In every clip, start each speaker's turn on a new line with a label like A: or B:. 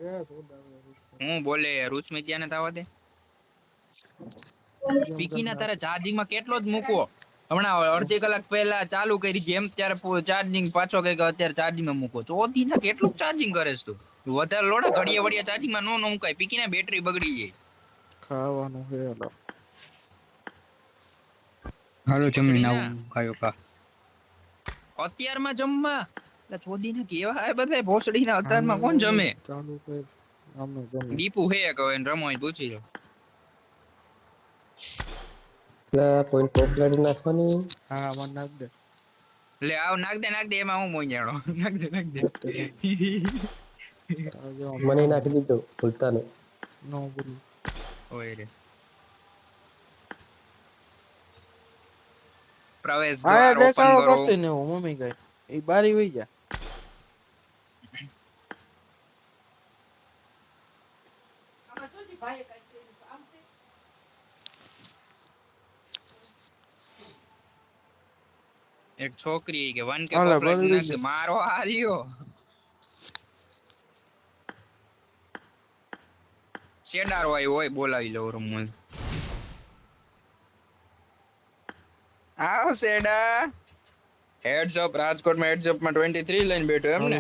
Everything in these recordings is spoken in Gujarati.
A: હું બોલે રૂચમિતિયા ને તાવા દે પીકી ના તારે ચાર્જિંગ માં કેટલો જ મૂકવો હમણાં અડધી કલાક પહેલા ચાલુ કરી જેમ ત્યારે ચાર્જિંગ પાછો કઈ અત્યારે ચાર્જિંગ માં મૂકો ચોથી ના કેટલું ચાર્જિંગ કરે છે તું વધારે લોડા ઘડીએ વડિયા ચાર્જિંગ માં નો મુકાય પીકી ના બેટરી બગડી જાય
B: ખાવાનું હે હાલો
C: હાલો જમીન આવું ખાયો કા
A: અત્યારમાં જમવા એટલે ચોદી ને કેવા આ બધા ભોસડી ના અત્યારમાં કોણ જમે
B: ચાલુ કર અમે જમે
A: દીપુ હે કહે રમોય પૂછી લો
D: લે પોઈન્ટ પોપલેટ નાખવાની
B: હા મન નાખ દે
A: લે આવ નાખ દે એમાં હું મોંજાણો નાખ દે
D: મને નાખી દીધો ભૂલતા નહીં
B: નો બોલ
A: ઓય રે પ્રવેશ
B: આ
A: દ્વાર ઓપન
B: દેખાડો
A: કરો
B: કરશે ને હું મમ્મી ગઈ એ બારી વઈ જા
A: એક છોકરી કે વન કે
B: હાલે,
A: પોપલેટ
B: બરાબર
A: નાખ દે. મારો હાલ્યો શેડાર હોય બોલાવી લો રમવા આવ શેડા હેડ્સ અપ રાજકોટમાં હેડ્સ અપ માં 23 લઈને બેઠો એમ ને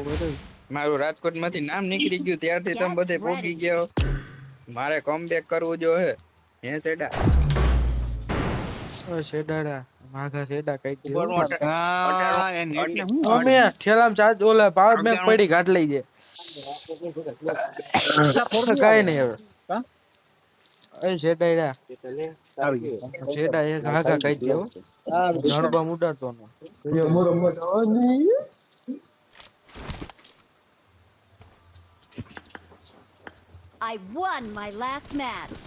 A: મારું રાજકોટ માંથી નામ નીકળી ગયું ત્યારથી તમે બધે પોગી ગયો મારે કમબેક કરવું જો હે શેડા
B: ઓ શેડાડા માગા શેડા કઈ દે
C: આ એ નેટ ને હું
B: અમે ઠેલામાં ચાર્જ ઓલા પાવર બેંક પડી કાઢ લઈ જે કાઈ નહીં હવે એ શેડાડા
C: આવી
B: શેડા એક આગા કઈ દે હો જણબા ઉડાડતો નો
E: I won my last match.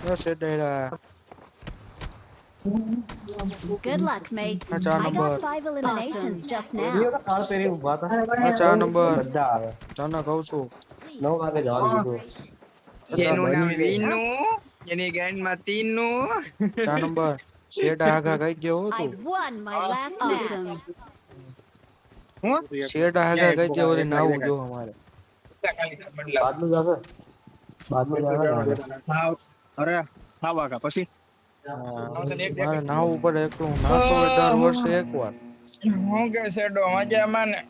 B: O શેડાડા
E: Good luck, mates.
B: Acha
E: I
B: number.
E: got 5 eliminations just now.
B: આ 4 નંબર તને કહું છું
D: 9 વાગે જવાનું કીધું
A: એનું નામ વિનુ એની ગેંગ માં તીનુ
B: 4 નંબર શેડા આગા કઈ દે હો
E: I
B: તું
E: won my last match.
B: શેડા આગા કઈ દે ઓલી નાવું જો અમારે
D: બાદલું જાવે બાદલું જાવે
C: અરે ખાવા કા પછી
B: મારે નાવું પડે એકલું નાતો હોય દર વર્ષે એકવાર
A: હું કે શેડો મજામાં ને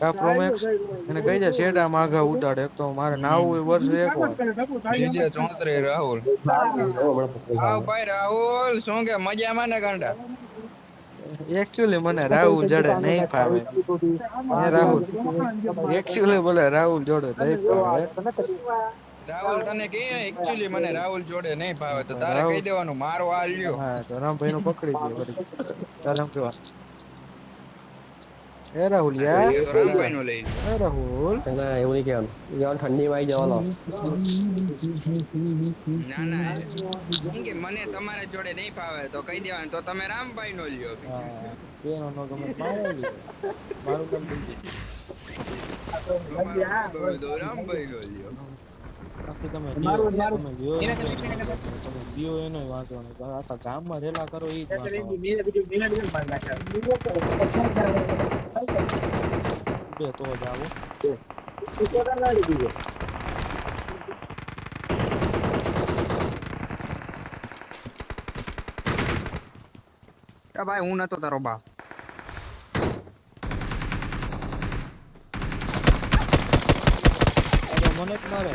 B: કા પ્રોમેક્સ એને કહી દે શેડા માગા ઉડાડે એક તો મારે નાવું હોય વર્ષે એકવાર
A: જીજે 34 રાહુલ આવ ભાઈ રાહુલ શું કે મજામાં ને ગાંડા
B: એકચ્યુઅલી મને રાહુલ જોડે નહીં ફાવે હે રાહુલ એકચ્યુઅલી બોલે રાહુલ જોડે નહીં ફાવે
A: રાહુલ તને કે એક્ચ્યુઅલી મને રાહુલ જોડે નહીં ભાવે તો તારે કહી દેવાનું મારો હાલ લ્યો
B: હા તો રામભાઈ નું પકડી દે વળી ચાલ એમ કેવા એ રાહુલ યાર
A: રામભાઈ નું લઈ
B: એ રાહુલ
D: ના એવું નહીં કહેવાનું યાર ઠંડીમાં આવી જવાનો
A: ના કેમ કે મને તમારા જોડે નહીં ફાવે તો કહી દેવાનું તો તમે રામભાઈ નો લ્યો
B: બેનો નો ગમે મારે લ્યો મારું કામ થઈ ગયું
A: રામભાઈ નો લ્યો
B: બાકી તમે લ્યો તમે લ્યો એનો વાંધો નહીં આખા ગામમાં રેલા કરો ઈ જ વાંધો બે તો જ આવો
A: ભાઈ હું નતો તારો બાપ
B: મને જ મારે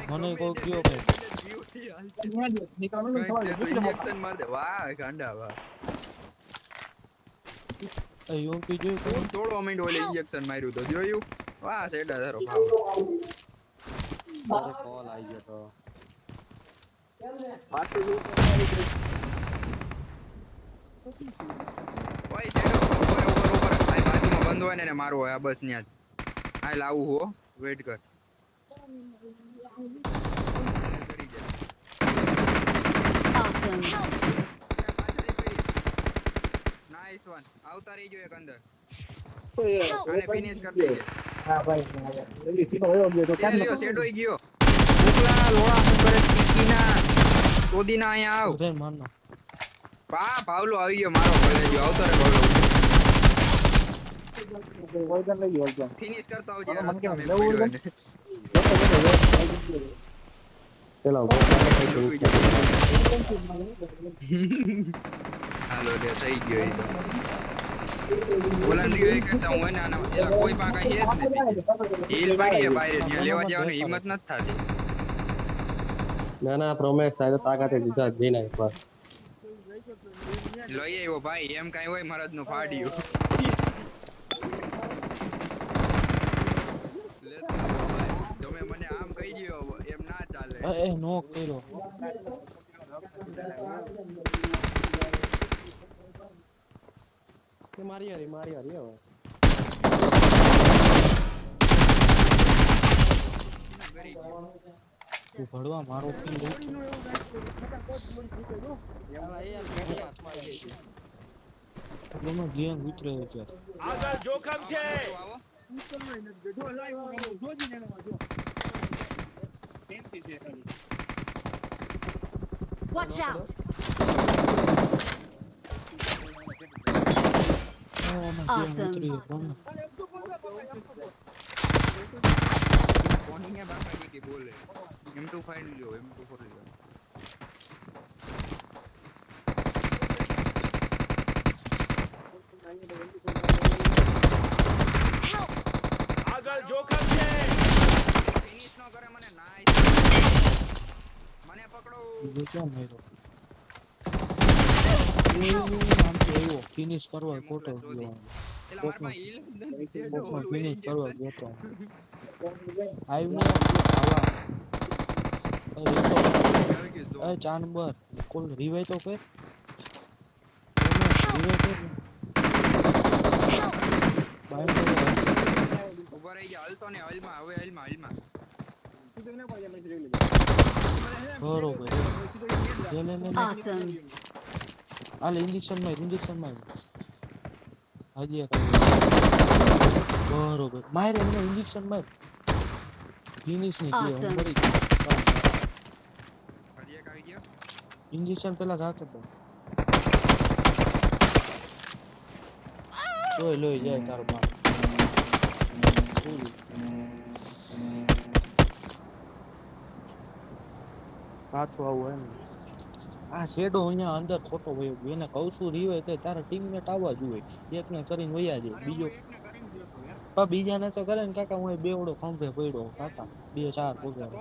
B: મને કોઈ કયો કે
A: ઇન્જેક્શન માર દે વાહ ગાંડા વાહ
B: એ યુપી જોઈ
A: હું તોડો માંડો ઓલે ઇન્જેક્શન માર્યું તો જોયું વાહ સેડા તારો ભાવ
D: કોલ આવી ગયો તો
A: ઓય સેડો ઉપર આ બાજુમાં બંધ હોય ને મારું હોય આ બસ ન્યા જ હાલ આવું હો વેઇટ કર
E: Awesome.
A: નાઈસ વન આવતા રહી જો એક અંદર આને ફિનિશ કરી દઈએ હા ભાઈ લ્યો સેડોઈ ગયો ઉકલા લોડા હું કરે ટીકીના કોદીના અહીંયા આવ
B: ઉધે મારનો
A: પા ભાવલો આવી ગયો મારો ભલે જો આવતો રે ભાવલો ફિનિશ કરતો આવજે આ રસ્તામાં એક પડ્યો એને.
D: ચલો
A: હાલો લે થઈ ગયો ઈ તો. ઓલા લીયો એક કરતા હું એને આના એલા કોઈ પાસે કઈ છે જ નથી. હીલ પડી બહાર ત્યાં લેવા જવાની હિંમત નથી થાતી.
D: ના ના પ્રોમેસ થાય તો તાકાતે દીધા જ જઈને એકવાર
A: લઈ આવ્યો ભાઈ એમ કાઈ હોય મરદ નું ફાડ્યું. લે તો ભાઈ, તમે મને આમ કહી દ્યો એમ ના ચાલે.
B: એ નો કર્યો
D: કે મારી હારી હવે
B: તું ભડવા મારો કિલ ઉઠ તમે ગેમ ઉતરે છે
F: આગળ જોખમ છે.
A: આવો.
E: Watch out! Awesome.
A: કોની બાપાજી કે બોલે M25 લ્યો M24 લ્યો.
E: Help!
F: આગળ જોખમ છે.
A: ફિનિશ નો કરે મને નાઈસ. મને પકડો.
B: ક્યાં મેરો આમ તો એવો ફિનિશ કરવા ખોટો ગયો
A: એલા માર પાસે હીલ નથી છે તો ઓલું
B: ફિનિશ
A: એની
B: કરવા
A: જશે.
B: ગયો આવીને આવા
A: આવી ગયું તો.
B: અરે ચાંદબર કોલ રિવાઈ તો કર રિવાઈ કર બાય
A: ઉભા રહી જા હાલતો ને હાલમાં હવે હાલમાં.
B: બરોબર લે
E: Awesome.
B: આલે ઇન્જેક્શન માં હજી એક બરોબર મારે મને ઇન્જેક્શન માર ફિનિશ ની કે
E: Awesome.
B: મરી
A: હજી એક આવી ગયો.
B: ઇન્જેક્શન પેલા જાતો તો લોય જાય તારો બાપ પાછું આવું એમ આ શેડો અહીંયા અંદર ખોટો વયો ગયો એને કહું છું રીવે તો તારા ટીમમેટ આવવા જોઈએ એકને કરીને વયા જાય બીજો પણ બીજાને તો કરે ને કાકા હું બેવડો ખંભે પડ્યો કાકા 2-4 પગાર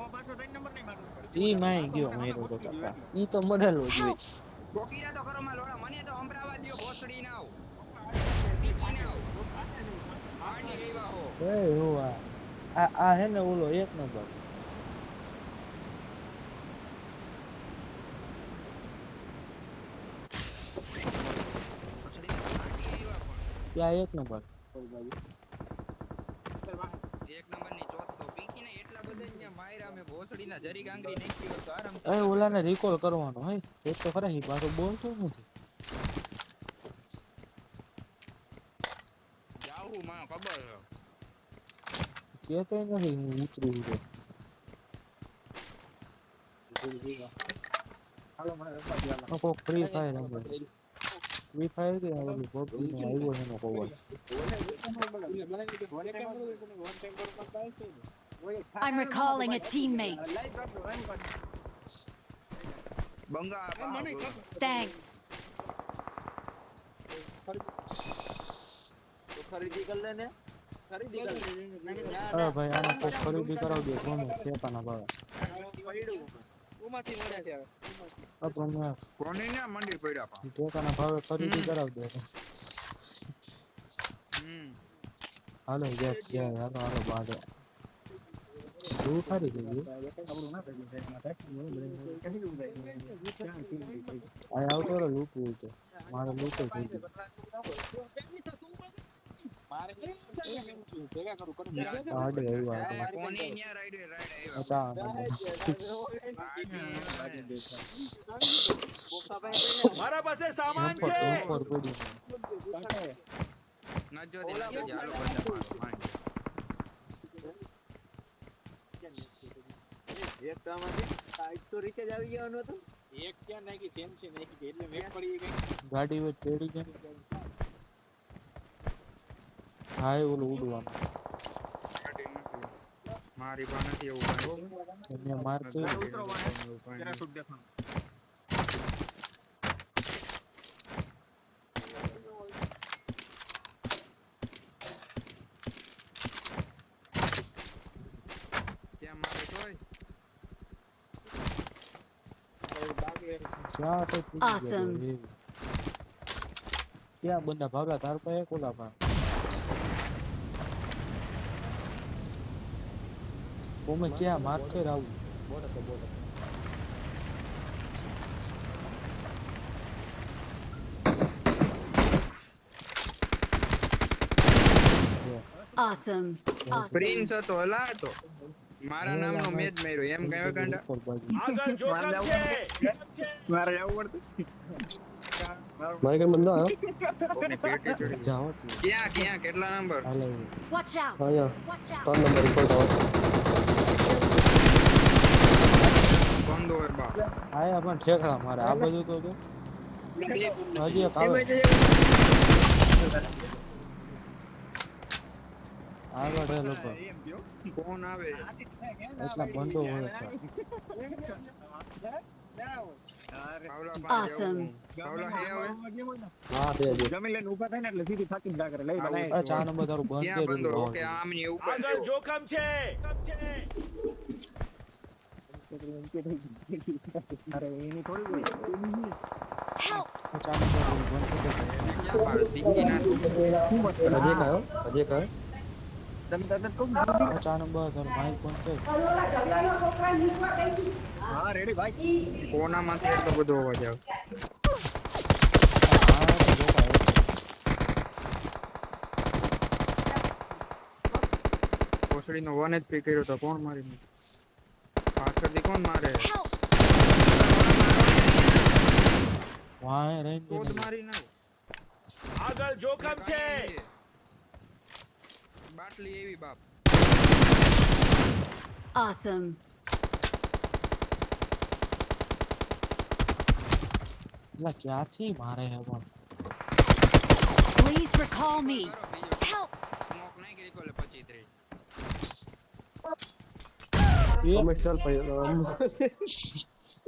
B: ઈ માઈ ગયો મેરો તો કાકા ઈ તો મરેલો જ હોય
A: કોકીરા તો કરો માં લોડા મને તો સંભળાવા દ્યો ભોસડી ના આવ. પીકી ના આવ. આંડી રેવા હો.
B: એ હો આ હે ને ઓલો એક નંબર
A: ભોસડી ના આંડી રેવા પણ.
B: ત્યાં એક નંબર
A: એક નંબરની ચોથ તો પીકી ને એટલા બધા અહીંયા માયરા મે ભોસડી ના જરી ગાંગરી નાખી હોય તો આરામ
B: એ ઓલાને રિકોલ કરવાનો હે એક તો ખરા હી પાછો બોલતો નથી
A: જાવું માં ખબર છે.
B: કેતો નથી હું ઉતરું છું કોક ફ્રી ફાયર રમે ફ્રી ફાયર કે ઓલી પબજી ને આવ્યો છે નો કોવર
E: I'm recalling a teammate.
A: બંગા
E: Thanks.
B: હા ભાઈ આને કોક ખરીદી કરાવજો કોને કેપાના ભાવે આ પ્રમાણે
A: કોની ને મંડી પડ્યા પા.
B: કેપાના ભાવે ખરીદી કરાવજો હાલો હાલો બાજે શું ખારી ગઈ આ આવતો રે લૂટવું છે મારે લૂટો થઈ ગયું આડે આવ્યા
A: કોની ન્યા રાઈડ આવ્યા.
B: અચ્છા
F: મારા પાસે સામાન છે.
B: ઉપર પડી
A: નજો દે નજો દે હાલો બધા મારો માંડ.
G: એક તો આમાંથી સાઈડ તો રિચાર્જ આવી ગયો હતો. એક ક્યાં નાખી સેમસી નાખી એટલે મેચ પડી ગઈ.
B: ગાડી વચ્ચે ચડી ગઈ હા એ ઓલું ઉડવાનું
A: મારી પાસે નથી એવું કાંઈ, હો.
B: એને મારતો હોય.
C: ઉતરો વાહે. પેરાશૂટ દેખાણ.
A: ક્યાં મારે તોય?
B: ક્યાં તો થઈ
E: Awesome.
B: ગયું એ. ક્યાં બંદા ભાગા તાર પાસે કોલા પાસે ઓમે ક્યાં મારશે રાવું
E: Awesome. Awesome.
A: પ્રિન્સ હતો હલા હતો મારા નામનો મેચ માર્યો એમ કયો ગાંડા
B: ઉપર બાજુ.
F: આગળ જોખમ છે
C: મારે આવવું પડતું.
D: મારે કઈ બંધો આવ્યો
A: કોની પેટી ચડી.
B: જાઓ તું.
A: ક્યાં ક્યાં કેટલા નંબર
B: હાલે
E: Watch out.
D: અહીંયા
E: Watch out.
D: 3 નંબર ઉપર જાઓ
A: બંધ હોય બા
B: આયા પણ ઠેકડા મારે આ બાજુ તો જો. હજી એક આવે આગળ હે લોકો
C: એમ થયો.
A: કોણ આવે
B: એટલા બંધો હોય એટલા.
A: પાવલા પાસે
E: Awesome.
A: જવું. પાવલા હે હવે
D: હા તે જ
C: જમીન લઈને ઊભા થાય ને એટલે સીધી થાકી જ ના કરે. લઈ લો, લઈ
B: આ
C: લો.
B: 4 નંબર તારું બંધ
A: ક્યાં બંધ હોય?
B: કરી
A: ઓકે આમની ઉપર
F: આગળ
A: જો.
F: જોખમ છે
C: અરે એની થોડી હોય.
E: Help.
B: 4 નંબર તારું બંધ કરી દે.
A: ક્યાં બાર? બીજી ના
D: હજી એક આવ્યો હજી એક આવ્યો
C: તમે તરત કહું ને.
B: 4 નંબર તારું માઇક બંધ છે
C: હા રેડી ભાઈ.
A: કોનામાંથી એટલો બધો અવાજ આવે કોસડીનો વન જ પી કર્યો તો કોણ મારી નાખ્યો? પાછળથી કોણ મારે
E: Help.
B: વાહે રહીને
A: તો જ
B: બેને
A: મારી નાખ
F: આગળ જોખમ છે
A: બાટલી એવી બાપ
E: Awesome.
B: એટલે ક્યાંથી મારે હે પણ
E: Please recall me. Help.
A: Smoke નહીં કરી કોલે 25
B: એ
D: કોમેન્ટ ચાલ ભાઈ